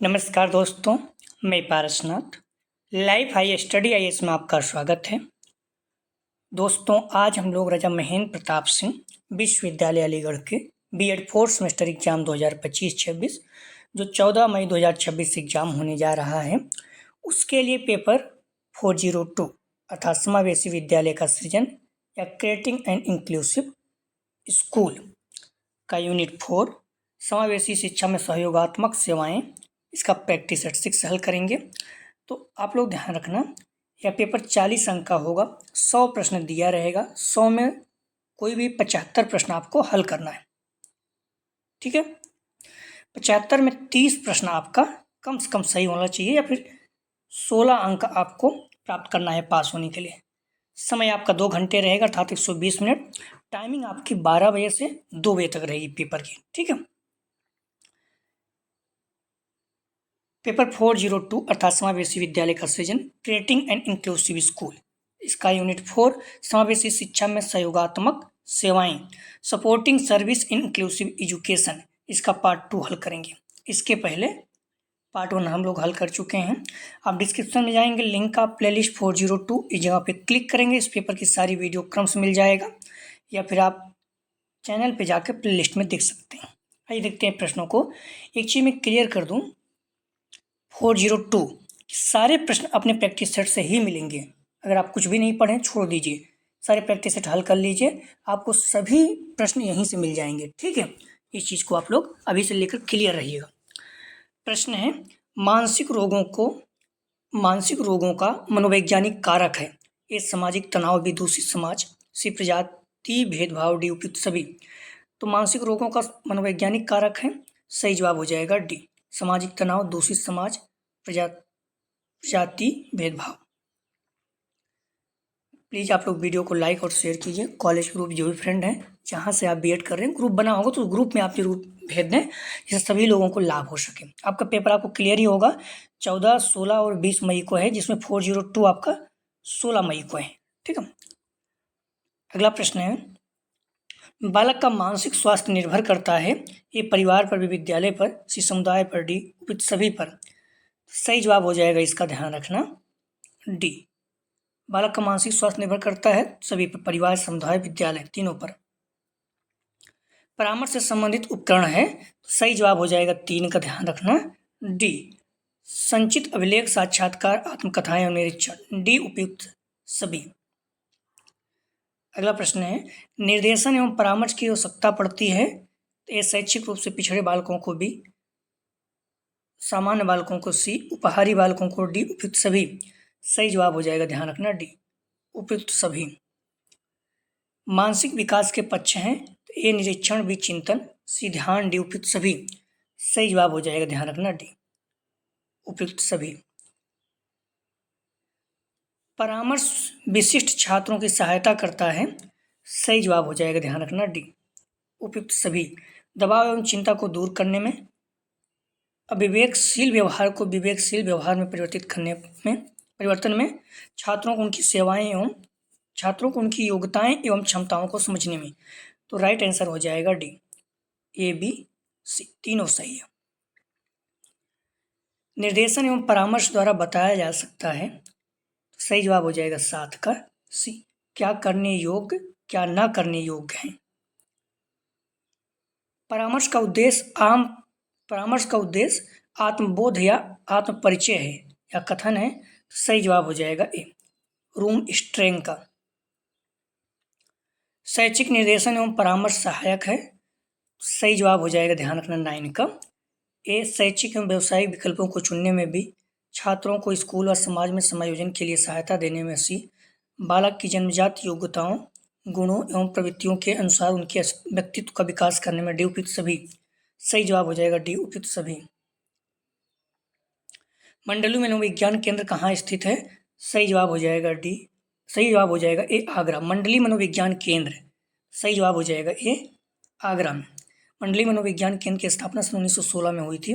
नमस्कार दोस्तों, मैं Parasnath. Life high study IAS में आपका स्वागत है। दोस्तों, आज हम लोग राजा महेंद्र प्रताप सिंह विश्वविद्यालय अलीगढ़ के बीएड फोर्थ सेमेस्टर एग्जाम 2025-26 जो 14 मई 2026 एग्जाम होने जा रहा है, उसके लिए पेपर 402 अर्थात समावेशी विद्यालय का सृजन या क्रिएटिंग एन इंक्लूसिव स्कूल का यूनिट 4 समावेशी शिक्षा में सहयोगात्मक सेवाएं, इसका प्रैक्टिस सेट 6 हल करेंगे। तो आप लोग ध्यान रखना, यह पेपर 40 अंक का होगा। 100 प्रश्न दिया रहेगा, 100 में कोई भी 75 प्रश्न आपको हल करना है। ठीक है, 75 में 30 प्रश्न आपका कम से कम सही होना चाहिए या फिर 16 अंक आपको प्राप्त करना है पास होने के लिए। समय आपका 2 घंटे रहेगा अर्थात 120 मिनट। टाइमिंग आपकी 12 बजे से 2 बजे तक रहेगी पेपर की। ठीक है, पेपर 402 अर्थात समावेशी विद्यालय का सृजन क्रिएटिंग एन इंक्लूसिव स्कूल, इसका यूनिट 4 समावेशी शिक्षा में सहयोगात्मक सेवाएं supporting service in inclusive education, इसका पार्ट 2 हल करेंगे। इसके पहले पार्ट 1 हम लोग हल कर चुके हैं। आप डिस्क्रिप्शन में जाएंगे, लिंक का प्लेलिस्ट 402 इस जगह पे क्लिक करेंगे, इस पेपर की सारी वीडियो क्रम से मिल जाएगा, या फिर आप चैनल पे जाकर प्ले लिस्ट में देख सकते हैं। आइए देखते हैं प्रश्नों को। एक चीज़ मैं क्लियर कर दूं, 402 सारे प्रश्न अपने प्रैक्टिस सेट से ही मिलेंगे। अगर आप कुछ भी नहीं पढ़ें छोड़ दीजिए, सारे प्रैक्टिस सेट हल कर लीजिए, आपको सभी प्रश्न यहीं से मिल जाएंगे। ठीक है, इस चीज़ को आप लोग अभी से लेकर क्लियर रहिएगा। प्रश्न है, मानसिक रोगों का मनोवैज्ञानिक कारक है। ए सामाजिक तनाव, बी दूषित समाज, सी प्रजाति भेदभाव, डी उपयुक्त सभी। तो मानसिक रोगों का मनोवैज्ञानिक कारक है, सही जवाब हो जाएगा डी, सामाजिक तनाव, दूषित समाज, प्रजाति भेदभाव। प्लीज़ आप लोग वीडियो को लाइक और शेयर कीजिए। कॉलेज ग्रुप जो भी फ्रेंड हैं जहाँ से आप बीएड कर रहे हैं, ग्रुप बना होगा तो ग्रुप में आप जरूर भेज दें, जिससे सभी लोगों को लाभ हो सके। आपका पेपर आपको क्लियर ही होगा। 14, 16 और 20 मई को है, जिसमें 402 आपका 16 मई को है। ठीक है, अगला प्रश्न है, बालक का मानसिक स्वास्थ्य निर्भर करता है ए परिवार पर, बी विद्यालय पर, सी समुदाय पर, डी उपयुक्त सभी पर। सही जवाब हो जाएगा, इसका ध्यान रखना, डी। बालक का मानसिक स्वास्थ्य निर्भर करता है सभी पर, परिवार, समुदाय, विद्यालय, तीनों पर। परामर्श से संबंधित उपकरण है, सही जवाब हो जाएगा 3 का ध्यान रखना, डी। संचित अभिलेख, साक्षात्कार, आत्मकथाएं और निरीक्षण, डी उपयुक्त सभी। अगला प्रश्न है, निर्देशन एवं परामर्श की आवश्यकता पड़ती है तो ये शैक्षिक रूप से पिछड़े बालकों को बी, सामान्य बालकों को सी, उपहारी बालकों को डी, उपयुक्त सभी। सही जवाब हो जाएगा, ध्यान रखना, डी उपयुक्त सभी। मानसिक विकास के पक्ष हैं तो ए निरीक्षण, बी चिंतन, सी ध्यान, डी उपयुक्त सभी। सही जवाब हो जाएगा, ध्यान रखना, डी उपयुक्त सभी। परामर्श विशिष्ट छात्रों की सहायता करता है, सही जवाब हो जाएगा, ध्यान रखना, डी उपयुक्त सभी। दबाव एवं चिंता को दूर करने में, अविवेकशील व्यवहार को विवेकशील व्यवहार में परिवर्तन में, छात्रों को उनकी योग्यताएं एवं क्षमताओं को समझने में। तो राइट आंसर हो जाएगा डी, ए बी सी तीनों सही है। निर्देशन एवं परामर्श द्वारा बताया जा सकता है, तो सही जवाब हो जाएगा 7 का सी, क्या करने योग्य क्या ना करने योग्य है। परामर्श का उद्देश्य आत्मबोध या आत्म परिचय है या कथन है, तो सही जवाब हो जाएगा ए, रूम स्ट्रेंग का। शैक्षिक निर्देशन एवं परामर्श सहायक है, सही जवाब हो जाएगा, ध्यान रखना, 9 का ए। शैक्षिक एवं व्यावसायिक विकल्पों को चुनने में भी, छात्रों को स्कूल और समाज में समायोजन के लिए सहायता देने में सी, बालक की जन्मजात योग्यताओं, गुणों एवं प्रवृत्तियों के अनुसार उनके व्यक्तित्व का विकास करने में डी उपयुक्त सभी। सही जवाब हो जाएगा डी उपयुक्त सभी। मंडलू मनोविज्ञान केंद्र कहाँ स्थित है, सही जवाब हो जाएगा डी, सही जवाब हो जाएगा ए, आगरा। मंडली मनोविज्ञान केंद्र, सही जवाब हो जाएगा ए, आगरा में। मंडली मनोविज्ञान केंद्र की स्थापना सन 1916 में हुई थी।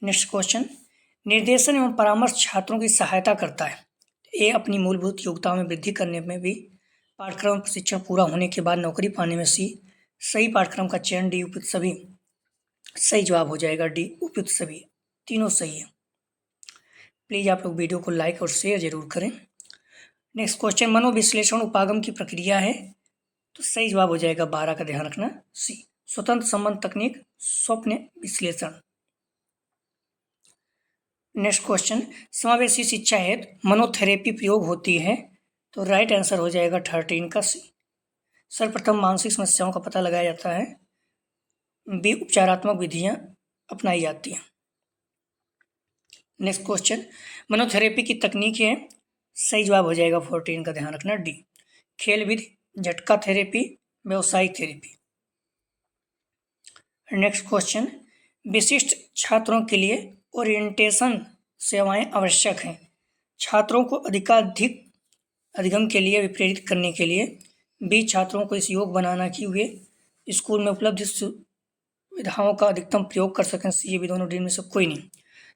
नेक्स्ट क्वेश्चन, निर्देशन एवं परामर्श छात्रों की सहायता करता है, ए अपनी मूलभूत योग्यताओं में वृद्धि करने में भी, पाठ्यक्रम प्रशिक्षण पूरा होने के बाद नौकरी पाने में सी, सही पाठ्यक्रम का चयन डी उपयुक्त सभी। सही जवाब हो जाएगा डी उपयुक्त सभी। तीनों सही है। प्लीज़ आप लोग वीडियो को लाइक और शेयर जरूर करें। नेक्स्ट क्वेश्चन, मनोविश्लेषण उपागम की प्रक्रिया है, तो सही जवाब हो जाएगा 12 का, ध्यान रखना सी। स्वतंत्र संबंध तकनीक, स्वप्न विश्लेषण। नेक्स्ट क्वेश्चन, समावेशी शिक्षा हेतु मनोथेरेपी प्रयोग होती है, तो राइट आंसर हो जाएगा 13 का सी। सर्वप्रथम मानसिक समस्याओं का पता लगाया जाता है, बी उपचारात्मक विधियां अपनाई जाती हैं। नेक्स्ट क्वेश्चन, मनोथेरेपी की तकनीक है, सही जवाब हो जाएगा 14 का, ध्यान रखना डी। खेल विधि, झटका थेरेपी, व्यवसायिक थेरेपी। नेक्स्ट क्वेश्चन, विशिष्ट छात्रों के लिए ओरिएंटेशन सेवाएं आवश्यक हैं। छात्रों को अधिगम के लिए प्रेरित करने के लिए, बी छात्रों को इस योग बनाना कि वे स्कूल में उपलब्ध सुविधाओं का अधिकतम प्रयोग कर सकें, सी। ये भी दोनों डी में से कोई नहीं।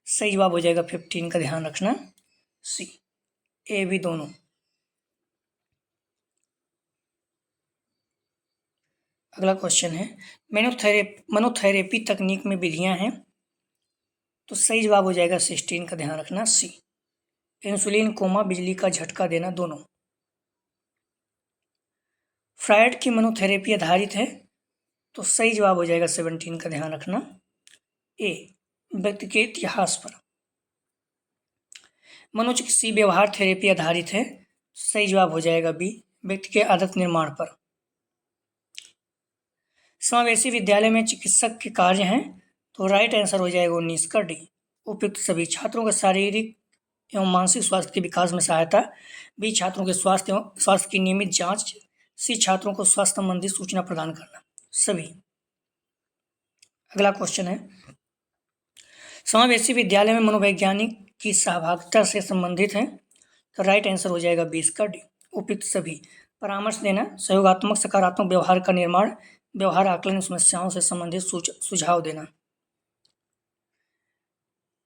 सही जवाब हो जाएगा 15 का, ध्यान रखना सी। ए भी दोनों। अगला क्वेश्चन है, मनोथेरेपी तकनीक में विधियां हैं, तो सही जवाब हो जाएगा 16 का, ध्यान रखना सी। इंसुलिन, कोमा, बिजली का झटका देना, दोनों। फ्रायड की मनोथेरेपी आधारित है, तो सही जवाब हो जाएगा 17 का, ध्यान रखना ए। व्यक्ति के इतिहास पर। मनोचिकित्सीय व्यवहार थेरेपी आधारित है, सही जवाब हो जाएगा बी। व्यक्ति के आदत निर्माण पर। समावेशी विद्यालय में चिकित्सक के कार्य हैं, तो राइट आंसर हो जाएगा 19 का डी। उपयुक्त सभी छात्रों के शारीरिक एवं मानसिक स्वास्थ्य के विकास में सहायता, बी छात्रों के स्वास्थ्य की नियमित जांच, सी छात्रों को स्वास्थ्य संबंधी सूचना प्रदान करना, सभी। अगला क्वेश्चन है, समावेशी विद्यालय में मनोवैज्ञानिक की सहभागिता से संबंधित है, तो राइट आंसर हो जाएगा 20 का डी। उपयुक्त सभी। परामर्श देना, सहयोगात्मक सकारात्मक व्यवहार का निर्माण, व्यवहार आकलन, समस्याओं से संबंधित सुझाव देना।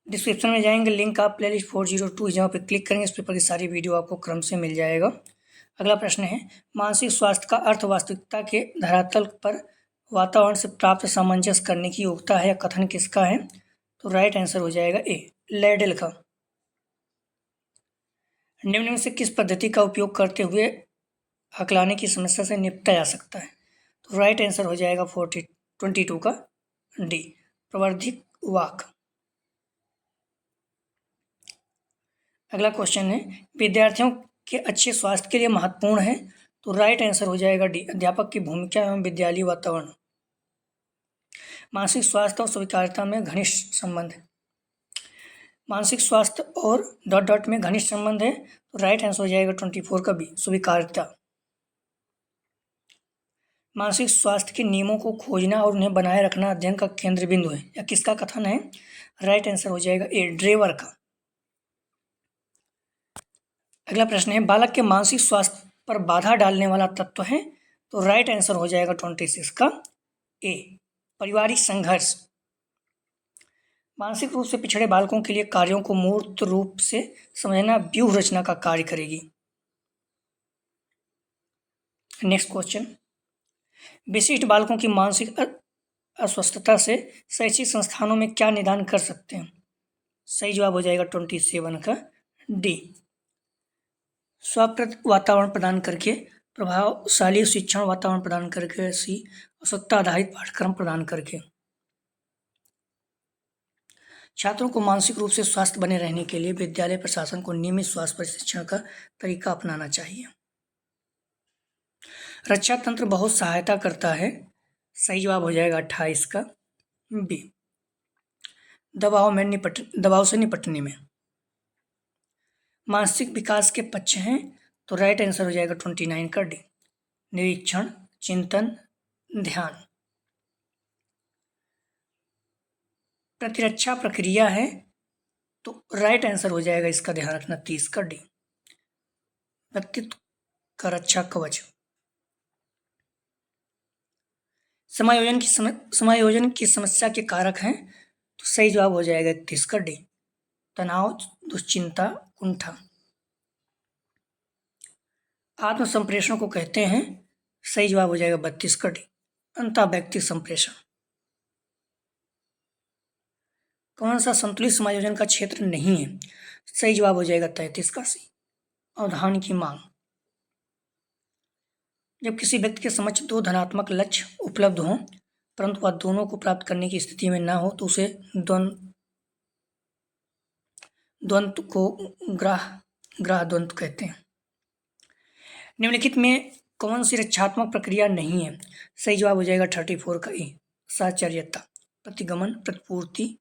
डिस्क्रिप्शन में जाएंगे, लिंक आप प्लेलिस्ट 402 जहाँ पे क्लिक करेंगे, इस पेपर की सारी वीडियो आपको क्रम से मिल जाएगा। अगला प्रश्न है, मानसिक स्वास्थ्य का अर्थ वास्तविकता के धरातल पर वातावरण से प्राप्त सामंजस्य करने की योग्यता है, या कथन किसका है, तो राइट आंसर हो जाएगा ए, लेडेल का। निम्न में से किस पद्धति का उपयोग करते हुए हकलाने की समस्या से निपटा जा सकता है, तो राइट आंसर हो जाएगा 22 का डी, प्रवर्धिक वाक। अगला क्वेश्चन है, विद्यार्थियों के अच्छे स्वास्थ्य के लिए महत्वपूर्ण है, तो राइट आंसर हो जाएगा डी, अध्यापक की भूमिका एवं विद्यालय वातावरण। मानसिक स्वास्थ्य और स्वीकार्यता में घनिष्ठ संबंध है। मानसिक स्वास्थ्य और डॉट डॉट में घनिष्ठ संबंध है, तो राइट आंसर हो जाएगा 24 का बी, स्वीकार्यता। मानसिक स्वास्थ्य के नियमों को खोजना और उन्हें बनाए रखना अध्ययन का केंद्र बिंदु है, या किसका कथन है, राइट आंसर हो जाएगा ए, ड्रेवर का। अगला प्रश्न है, बालक के मानसिक स्वास्थ्य पर बाधा डालने वाला तत्व है, तो राइट आंसर हो जाएगा 26 का ए, पारिवारिक संघर्ष। मानसिक रूप से पिछड़े बालकों के लिए कार्यों को मूर्त रूप से समझना व्यूह रचना का कार्य करेगी। नेक्स्ट क्वेश्चन, विशिष्ट बालकों की मानसिक अस्वस्थता से शैक्षिक संस्थानों में क्या निदान कर सकते हैं, सही जवाब हो जाएगा 27 का डी, स्वप्रद वातावरण प्रदान करके, प्रभावशाली शिक्षण वातावरण प्रदान करके, सी आवश्यकता आधारित पाठ्यक्रम प्रदान करके। छात्रों को मानसिक रूप से स्वस्थ बने रहने के लिए विद्यालय प्रशासन को नियमित स्वास्थ्य प्रशिक्षण का तरीका अपनाना चाहिए। रक्षा तंत्र बहुत सहायता करता है, सही जवाब हो जाएगा 28 का बी, दबाव से निपटने में। मानसिक विकास के पक्ष हैं, तो राइट आंसर हो जाएगा 29 का डी, निरीक्षण, चिंतन, ध्यान। प्रतिरक्षा प्रक्रिया है, तो राइट आंसर हो जाएगा इसका, ध्यान रखना 30 का डी, व्यक्तित्व का रक्षा कवच। समायोजन की समस्या के कारक हैं, तो सही जवाब हो जाएगा 31 का डी, तनाव, दुश्चिंता, कुंठा। आत्म संप्रेषण को कहते हैं, सही जवाब हो जाएगा 32 का डी, अंतःवैयक्तिक संप्रेषण। कौन सा संतुलित समायोजन का क्षेत्र नहीं है? सही जवाब हो जाएगा 33 का सी, अवधान की मांग। जब किसी व्यक्ति के समक्ष दो धनात्मक लक्ष्य उपलब्ध हों परंतु वह दोनों को प्राप्त करने की स्थिति में न हो तो उसे द्वंद्व को ग्राह द्वंद्व कहते हैं। निम्नलिखित में कौन सी रक्षात्मक प्रक्रिया नहीं है? सही जवाब हो जाएगा 34 का ए, साहचर्यता, प्रतिगमन, प्रतिपूर्ति,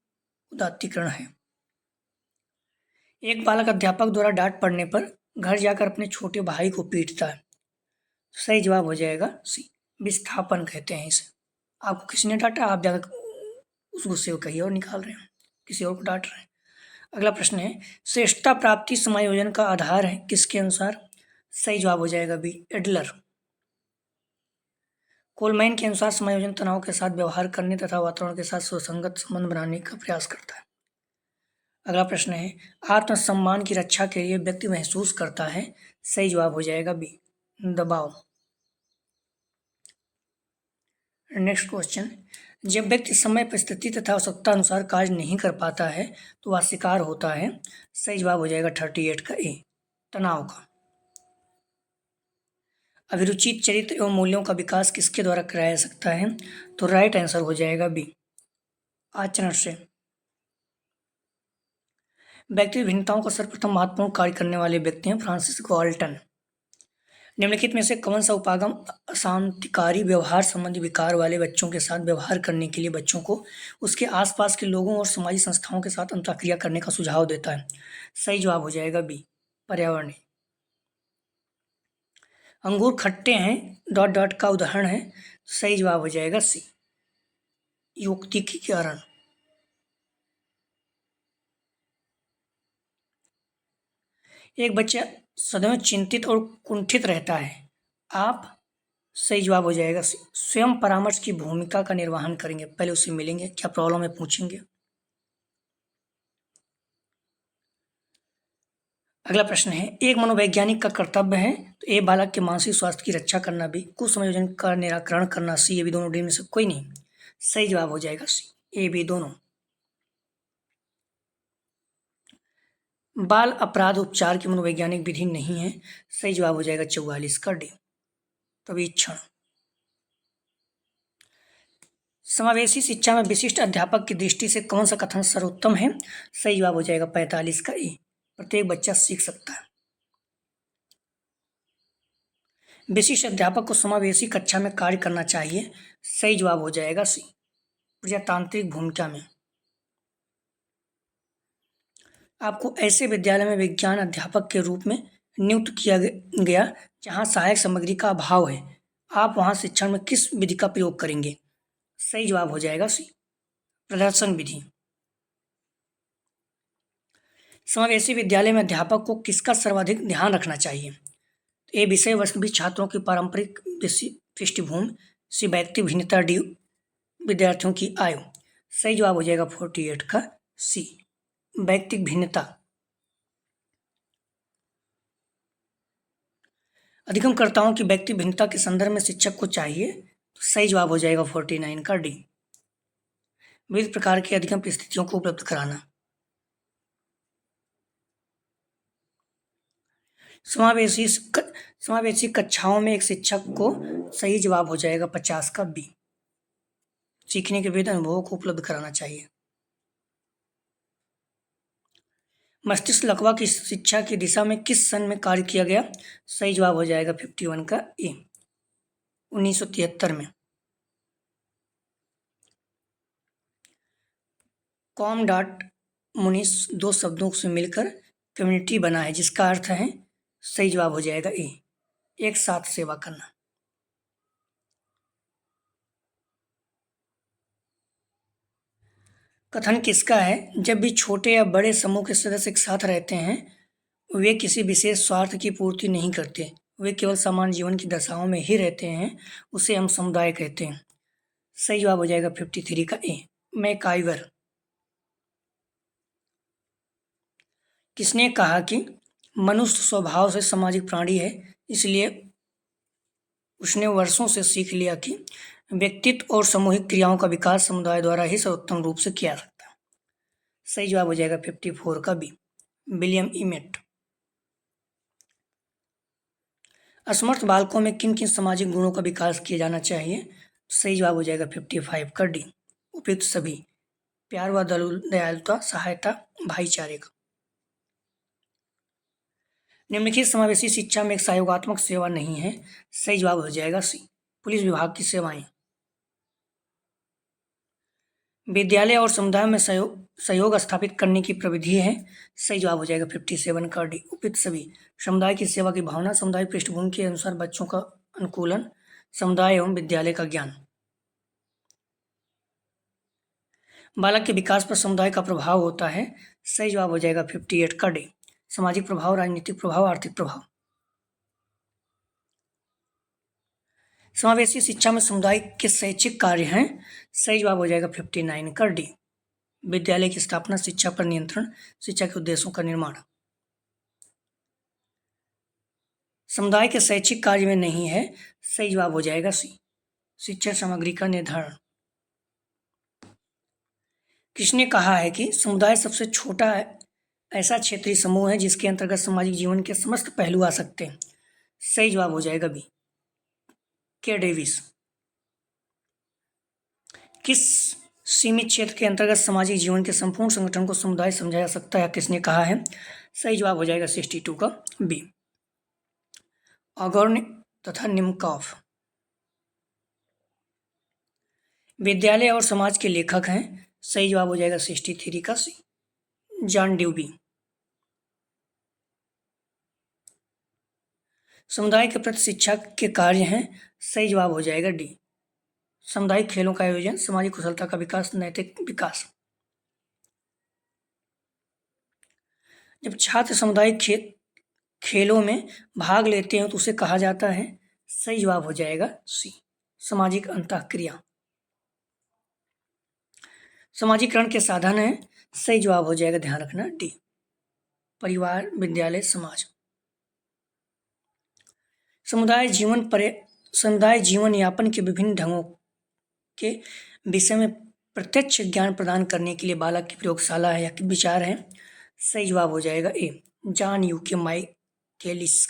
उदात्तीकरण है। एक बालक अध्यापक द्वारा डांट पड़ने पर घर जाकर अपने छोटे भाई को पीटता है। सही जवाब हो जाएगा सी, विस्थापन कहते हैं इसे। आपको किसी ने डांटा, आप जाकर उस गुस्से को कहीं और निकाल रहे हैं, किसी और को डांट रहे हैं। अगला प्रश्न है, श्रेष्ठता प्राप्ति समायोजन का आधार है किसके अनुसार? सही जवाब हो जाएगा बी, एडलर। कोलमैन के अनुसार समायोजन तनाव के साथ व्यवहार करने तथा वातावरण के साथ सुसंगत संबंध बनाने का प्रयास करता है। अगला प्रश्न है, आत्मसम्मान की रक्षा के लिए व्यक्ति महसूस करता है। सही जवाब हो जाएगा बी, दबाव। नेक्स्ट क्वेश्चन, जब व्यक्ति समय परिस्थिति तथा आवश्यकता अनुसार कार्य नहीं कर पाता है तो वह शिकार होता है। सही जवाब हो जाएगा 38 का ए, तनाव का। अभिरुचित चरित्र एवं मूल्यों का विकास किसके द्वारा कराया जा सकता है? तो राइट आंसर हो जाएगा बी, आचरण से। व्यक्ति भिन्नताओं का सर्वप्रथम महत्वपूर्ण कार्य करने वाले व्यक्ति हैं फ्रांसिस गाल्टन। निम्नलिखित में से कौन सा उपागम अशांतिकारी व्यवहार संबंधी विकार वाले बच्चों के साथ व्यवहार करने के लिए बच्चों को उसके आसपास के लोगों और सामाजिक संस्थाओं के साथ अंतःक्रिया करने का सुझाव देता है? सही जवाब हो जाएगा बी, पर्यावरण। अंगूर खट्टे हैं डॉट डॉट का उदाहरण है। सही जवाब हो जाएगा सी, युक्तिकीकरण। एक बच्चा सदैव चिंतित और कुंठित रहता है। आप, सही जवाब हो जाएगा सी, स्वयं परामर्श की भूमिका का निर्वहन करेंगे। पहले उससे मिलेंगे, क्या प्रॉब्लम है पूछेंगे। अगला प्रश्न है, एक मनोवैज्ञानिक का कर्तव्य है तो ए बालक के मानसिक स्वास्थ्य की रक्षा करना, बी कुसंयोजन का निराकरण करना, सी ए बी दोनों, डी में से कोई नहीं। सही जवाब हो जाएगा सी, ए बी दोनों। बाल अपराध उपचार की मनोवैज्ञानिक विधि नहीं है। सही जवाब हो जाएगा 44 का डी, तवीक्षण। समावेशी शिक्षा में विशिष्ट अध्यापक की दृष्टि से कौन सा कथन सर्वोत्तम है? सही जवाब हो जाएगा 45 का ए, प्रत्येक बच्चा सीख सकता है। विशिष्ट अध्यापक को समावेशी कक्षा में कार्य करना चाहिए। सही जवाब हो जाएगा सी, प्रजातांत्रिक भूमिका में। आपको ऐसे विद्यालय में विज्ञान अध्यापक के रूप में नियुक्त किया गया जहां सहायक सामग्री का अभाव है। आप वहां शिक्षण में किस विधि का प्रयोग करेंगे? सही जवाब हो जाएगा सी, प्रदर्शन विधि। समावेशी विद्यालय में अध्यापक को किसका सर्वाधिक ध्यान रखना चाहिए? ए विषय वस्तु भी छात्रों की पारंपरिक पृष्ठभूमि, सी व्यक्ति भिन्नता, डी विद्यार्थियों की आयु। सही जवाब हो जाएगा 48 का सी, व्यक्तिक भिन्नता। अधिगमकर्ताओं की व्यक्ति भिन्नता के संदर्भ में शिक्षक को चाहिए तो सही जवाब हो जाएगा 49 का डी, विविध प्रकार की अधिगम परिस्थितियों को उपलब्ध कराना। समावेशी कक्षाओं में एक शिक्षक को, सही जवाब हो जाएगा 50 का बी, सीखने के विविध अनुभवों को उपलब्ध कराना चाहिए। मस्तिष्क लकवा की शिक्षा की दिशा में किस सन में कार्य किया गया? सही जवाब हो जाएगा 51 का ए, 1973 में। कॉम डॉट मुनिस दो शब्दों से मिलकर कम्युनिटी बना है जिसका अर्थ है, सही जवाब हो जाएगा ए, एक साथ सेवा करना। कथन किसका है? जब भी छोटे या बड़े समूह के सदस्य एक साथ रहते हैं वे किसी विशेष स्वार्थ की पूर्ति नहीं करते, वे केवल सामान्य जीवन की दशाओं में ही रहते हैं, उसे हम समुदाय कहते हैं। सही जवाब हो जाएगा 53 का ए, मैकाइवर। किसने कहा कि मनुष्य स्वभाव से सामाजिक प्राणी है, इसलिए उसने वर्षों से सीख लिया कि व्यक्तित्व और सामूहिक क्रियाओं का विकास समुदाय द्वारा ही सर्वोत्तम रूप से किया सकता है। सही जवाब हो जाएगा 54 का बी, विलियम इमेट। असमर्थ बालकों में किन किन सामाजिक गुणों का विकास किया जाना चाहिए? सही जवाब हो जाएगा 55 का डी, उपयुक्त सभी, प्यार व दयालुता, सहायता, भाईचारे का। निम्नलिखित समावेशी शिक्षा में एक सहयोगात्मक सेवा नहीं है। सही जवाब हो जाएगा सी, पुलिस विभाग की सेवाएं। विद्यालय और समुदाय में सहयोग स्थापित करने की प्रविधि है। सही जवाब हो जाएगा 57 का डी, उपयुक्त सभी, समुदाय की सेवा की भावना, समुदाय पृष्ठभूमि के अनुसार बच्चों का अनुकूलन, समुदाय एवं विद्यालय का ज्ञान। बालक के विकास पर समुदाय का प्रभाव होता है। सही जवाब हो जाएगा 58 का डी, सामाजिक प्रभाव, राजनीतिक प्रभाव, आर्थिक प्रभाव। समावेशी शिक्षा में समुदाय के शैक्षिक कार्य हैं। सही जवाब हो जाएगा 59 का डी, विद्यालय की स्थापना, शिक्षा पर नियंत्रण, शिक्षा के उद्देश्यों का निर्माण। समुदाय के शैक्षिक कार्य में नहीं है। सही जवाब हो जाएगा सी, शिक्षा सामग्री का निर्धारण। किसने कहा है कि समुदाय सबसे छोटा ऐसा क्षेत्रीय समूह है जिसके अंतर्गत सामाजिक जीवन के समस्त पहलू आ सकते हैं? सही जवाब हो जाएगा बी, के डेविस। किस सीमित क्षेत्र के अंतर्गत सामाजिक जीवन के संपूर्ण संगठन को समुदाय समझा जा सकता है, किसने कहा है? सही जवाब हो जाएगा 62 का बी, ऑगोर्न तथा निमकॉफ। विद्यालय और समाज के लेखक हैं। सही जवाब हो जाएगा 63 का सी, जॉन ड्यूबी। समुदाय के प्रति शिक्षा के कार्य हैं। सही जवाब हो जाएगा डी, सामुदायिक खेलों का आयोजन, सामाजिक कुशलता का विकास, नैतिक विकास। जब छात्र सामुदायिक खेलों में भाग लेते हैं तो उसे कहा जाता है? सही जवाब हो जाएगा सी, सामाजिक अंतःक्रिया। समाजीकरण के साधन है। सही जवाब हो जाएगा, ध्यान रखना, डी, परिवार, विद्यालय, समाज। समुदाय जीवन यापन के विभिन्न ढंगों के विषय में प्रत्यक्ष ज्ञान प्रदान करने के लिए बालक की प्रयोगशाला है या विचार है? सही जवाब हो जाएगा ए, जॉन यूके माइकेलिस।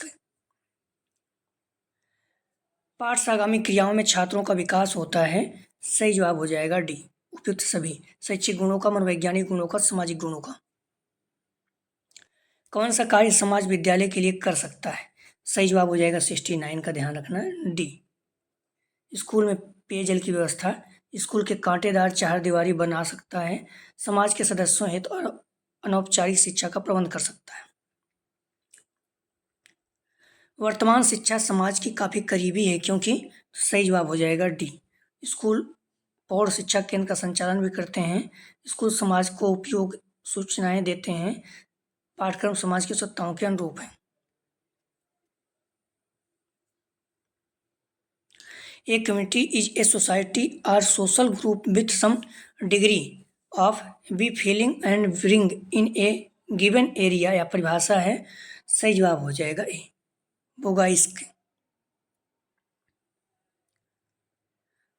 पाठ्यआगामी क्रियाओं में छात्रों का विकास होता है। सही जवाब हो जाएगा डी, उपयुक्त सभी, शैक्षिक गुणों का, मनोवैज्ञानिक गुणों का, सामाजिक गुणों का। कौन सा कार्य समाज विद्यालय के लिए कर सकता है? सही जवाब हो जाएगा 69 का, ध्यान रखना, डी, स्कूल में पेयजल की व्यवस्था, स्कूल के कांटेदार चारदीवारी बना सकता है, समाज के सदस्यों हेतु अनौपचारिक शिक्षा का प्रबंध कर सकता है। वर्तमान शिक्षा समाज की काफ़ी करीबी है क्योंकि सही जवाब हो जाएगा डी, स्कूल पौड़ शिक्षा केंद्र का संचालन भी करते हैं, स्कूल समाज को उपयोग सूचनाएं देते हैं, पाठ्यक्रम समाज की आवश्यकताओं के अनुरूप है। A community is a society or social group with some degree of befalling and bring in a given area या परिभाषा है। सही जवाब हो जाएगा ए, बोगाइस्क।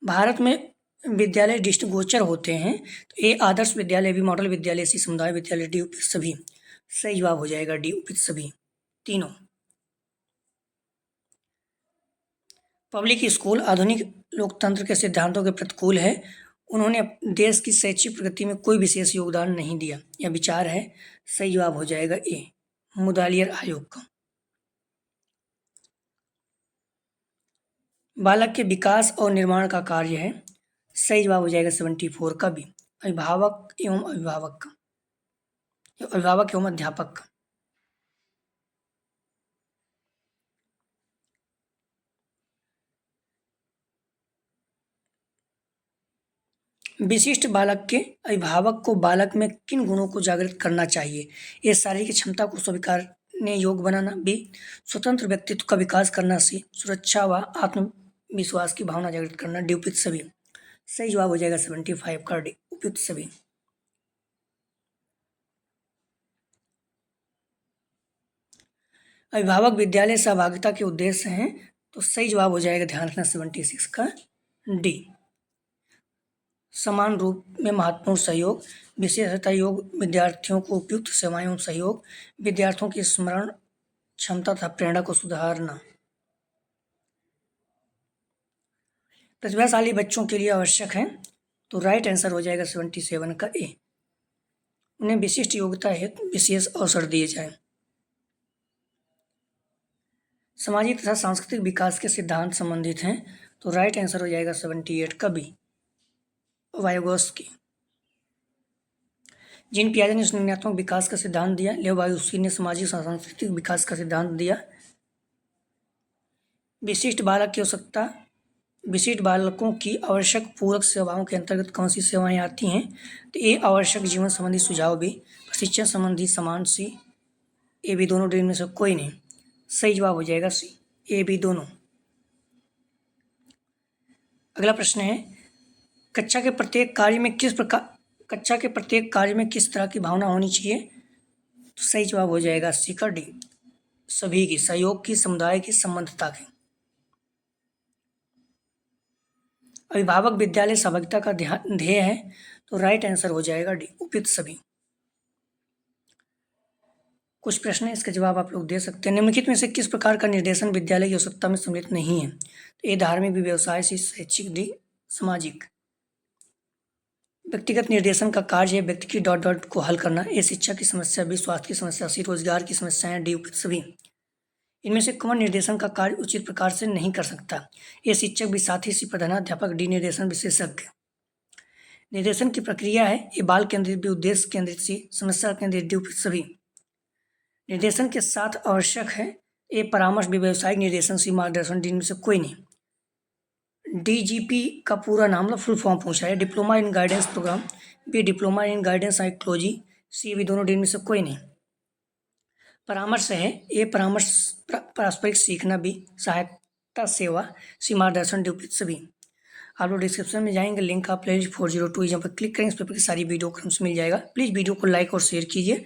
भारत में विद्यालय दृष्टिगोचर होते हैं तो ए आदर्श विद्यालय, बी मॉडल विद्यालय, सी समुदाय विद्यालय, डी उपयुक्त सभी। सही जवाब हो जाएगा डी, उपयुक्त सभी, तीनों। पब्लिक स्कूल आधुनिक लोकतंत्र के सिद्धांतों के प्रतिकूल है। उन्होंने देश की शैक्षिक प्रगति में कोई विशेष योगदान नहीं दिया, यह विचार है। सही जवाब हो जाएगा ए, मुदालियर आयोग का। बालक के विकास और निर्माण का कार्य है। सही जवाब हो जाएगा 74 का बी, अभिभावक एवं अध्यापक का। विशिष्ट बालक के अभिभावक को बालक में किन गुणों को जागृत करना चाहिए? ए, शारीरिक क्षमता को स्वीकारने योग्य बनाना, बी स्वतंत्र व्यक्तित्व का विकास करना, सी सुरक्षा व आत्मविश्वास की भावना जागृत करना, डी उपयुक्त सभी। सही जवाब हो जाएगा 75 का डी, उपयुक्त सभी। अभिभावक विद्यालय सहभागिता के उद्देश्य हैं, तो सही जवाब हो जाएगा, ध्यान रखना, 76 का डी, समान रूप में महत्वपूर्ण सहयोग, विशेषता योग, विद्यार्थियों को उपयुक्त सेवाएं एवं सहयोग, विद्यार्थियों की स्मरण क्षमता तथा प्रेरणा को सुधारना। प्रतिभाशाली बच्चों के लिए आवश्यक है, तो राइट आंसर हो जाएगा 77 का ए। उन्हें विशिष्ट योग्यता हेतु विशेष अवसर दिए जाए। सामाजिक तथा सांस्कृतिक विकास के सिद्धांत संबंधित हैं, तो राइट आंसर हो जाएगा 78 का बी, वायोगोस्की। जिन पियाजे ने निर्णयात्मक विकास का सिद्धांत दिया, लेव वायोगोस्की ने सामाजिक सांस्कृतिक विकास का सिद्धांत दिया। विशिष्ट बालक की आवश्यकता, विशिष्ट बालकों की आवश्यक पूरक सेवाओं के अंतर्गत कौन सी सेवाएं आती हैं, तो ए आवश्यक जीवन संबंधी सुझाव भी, प्रशिक्षण संबंधी समान सी, ए भी दोनों डी में से कोई नहीं। सही जवाब हो जाएगा सी, ए भी दोनों। अगला प्रश्न है, कक्षा के प्रत्येक कार्य में किस तरह की भावना होनी चाहिए, तो सही जवाब हो जाएगा सी का डी, सभी की, सहयोग की, समुदाय की, संबद्धता की। अभिभावक विद्यालय सहभागिता का ध्येय है, तो राइट आंसर हो जाएगा डी, उपयुक्त सभी। कुछ प्रश्न है, इसका जवाब आप लोग दे सकते हैं। निम्नलिखित में से किस प्रकार का निर्देशन विद्यालय की आवश्यकता में सम्मिलित नहीं है, तो ए धार्मिक, व्यवसाय से शैक्षिक, डी सामाजिक। व्यक्तिगत निर्देशन का कार्य है व्यक्ति की डॉट डॉट को हल करना, ए शिक्षा की समस्या, बी स्वास्थ्य की समस्या, सी रोजगार की समस्याएं, डी उपयुक्त सभी। इनमें से कौन निर्देशन का कार्य उचित प्रकार से नहीं कर सकता, ए शिक्षक, बी साथी, सी प्रधानाध्यापक, डी निर्देशन विशेषज्ञ। निर्देशन की प्रक्रिया है, ए बाल केंद्रित, बी उद्देश्य केंद्रित, सी समस्या केंद्रित, डी उपयुक्त सभी। निर्देशन के साथ आवश्यक है, ए परामर्श, बी व्यावसायिक निर्देशन, सी मार्गदर्शन, डी में से कोई नहीं। डीजीपी का पूरा नाम मतलब फुल फॉर्म पूछा है, diploma in guidance programme, B diploma in guidance psychology, C भी दोनों, डी में से कोई नहीं। परामर्श है, ए परामर्श पारस्परिक सीखना, बी सहायता सेवा, सी मार्गदर्शन, डी उपयुक्त सभी। आप लोग डिस्क्रिप्शन में जाएंगे, लिंक आप प्लेलिस्ट 402 यहाँ पर क्लिक करेंगे, इस पेपर की सारी वीडियो क्रम से मिल जाएगा। प्लीज़ वीडियो को लाइक और शेयर कीजिए।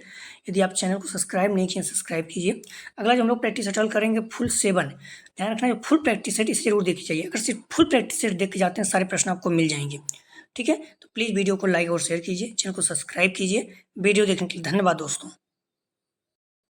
यदि आप चैनल को सब्सक्राइब नहीं किए, सब्सक्राइब कीजिए। अगला जो हम लोग प्रैक्टिस सेट करेंगे फुल 7, ध्यान रखना जो फुल प्रैक्टिस सेट इसे जरूर देखी चाहिए। अगर सिर्फ फुल प्रैक्टिस सेट देख के जाते हैं, सारे प्रश्न आपको मिल जाएंगे। ठीक है, तो प्लीज़ वीडियो को लाइक और शेयर कीजिए, चैनल को सब्सक्राइब कीजिए। वीडियो देखने के लिए धन्यवाद दोस्तों।